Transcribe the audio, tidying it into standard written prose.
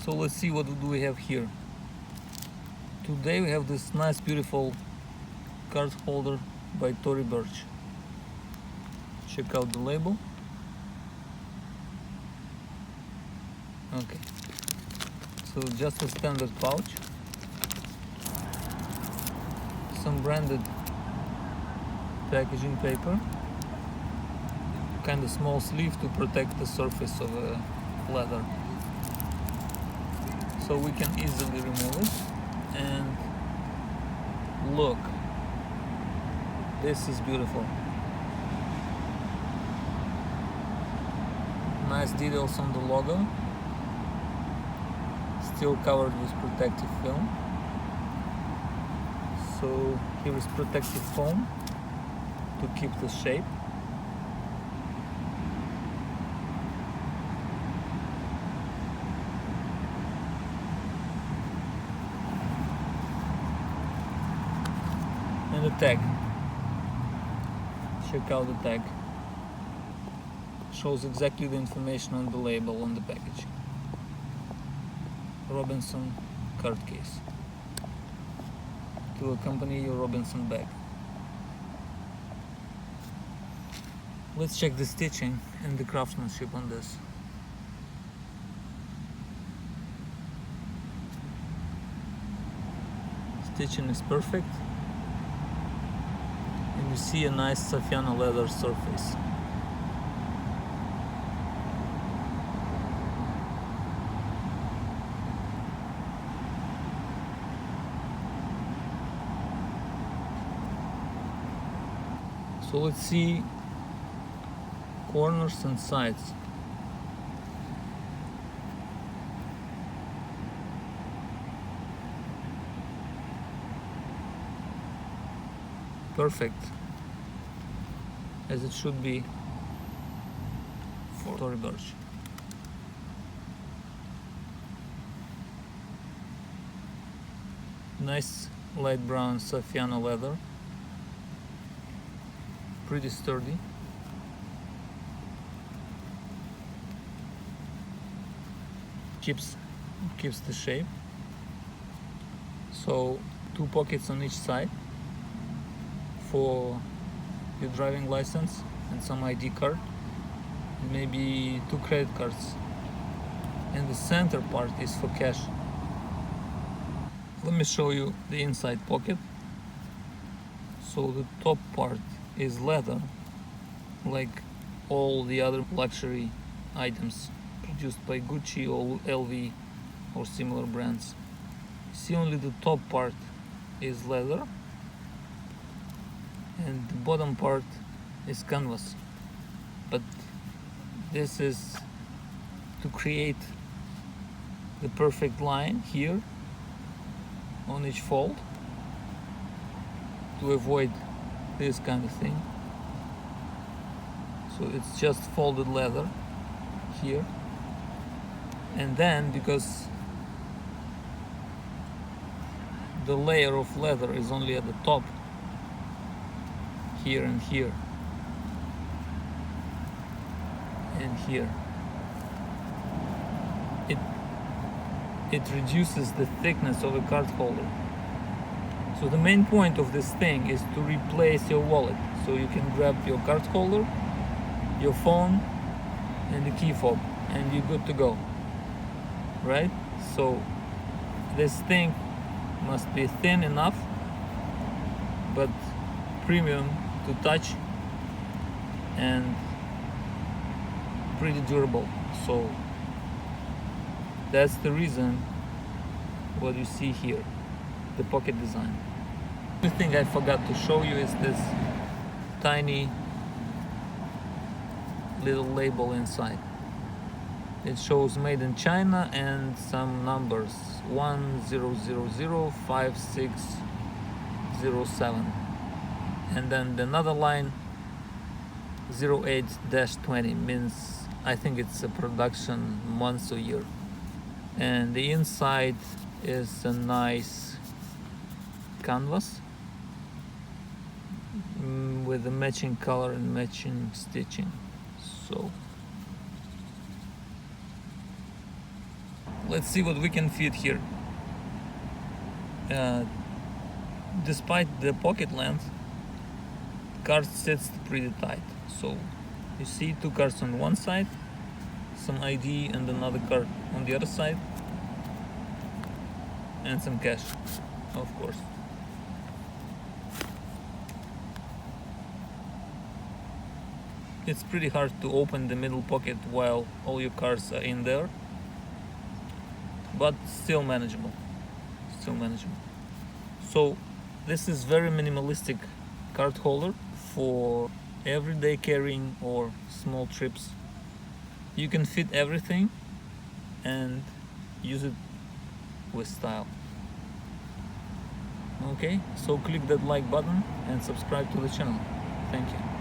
So let's see what do we have here. Today we have this nice beautiful card holder by Tory Burch. Check out the label. Okay, so just a standard pouch, some branded packaging paper, kind of small sleeve to protect the surface of a leather, so we can easily remove it. And look, this is beautiful. Nice details on the logo, still covered with protective film. So here is protective foam to keep the shape. And the tag. Check out the tag. Shows exactly the information on the label on the package. Robinson card case to accompany your Robinson bag. Let's check the stitching and the craftsmanship on this. Stitching is perfect, and you see a nice Saffiano leather surface. So let's see corners and sides. Perfect, as it should be for Tory Burch. Nice light brown Saffiano leather. Pretty sturdy. Keeps the shape. So 2 pockets on each side for your driving license and some ID card, and maybe 2 credit cards. And the center part is for cash. Let me show you the inside pocket. So the top part is leather, like all the other luxury items produced by Gucci or LV or similar brands. See, only the top part is leather and the bottom part is canvas. But this is to create the perfect line here on each fold, to avoid this kind of thing. So it's just folded leather here, and then because the layer of leather is only at the top, here and here and here, it reduces the thickness of a card holder. So the main point of this thing is to replace your wallet, so you can grab your card holder, your phone, and the key fob, and you're good to go, right? So this thing must be thin enough but premium to touch and pretty durable. So that's the reason what you see here, the pocket design. The thing I forgot to show you is this tiny little label inside. It shows made in China and some numbers, 10005607, and then another line 08-20 means I think it's a production months or year. And the inside is a nice canvas with the matching color and matching stitching. So let's see what we can fit here. Despite the pocket length, card sits pretty tight. So you see 2 cards on one side, some ID and another card on the other side, and some cash, of course. It's pretty hard to open the middle pocket while all your cards are in there, but still manageable. So this is very minimalistic card holder for everyday carrying or small trips. You can fit everything and use it with style. Okay, so click that like button and subscribe to the channel. Thank you.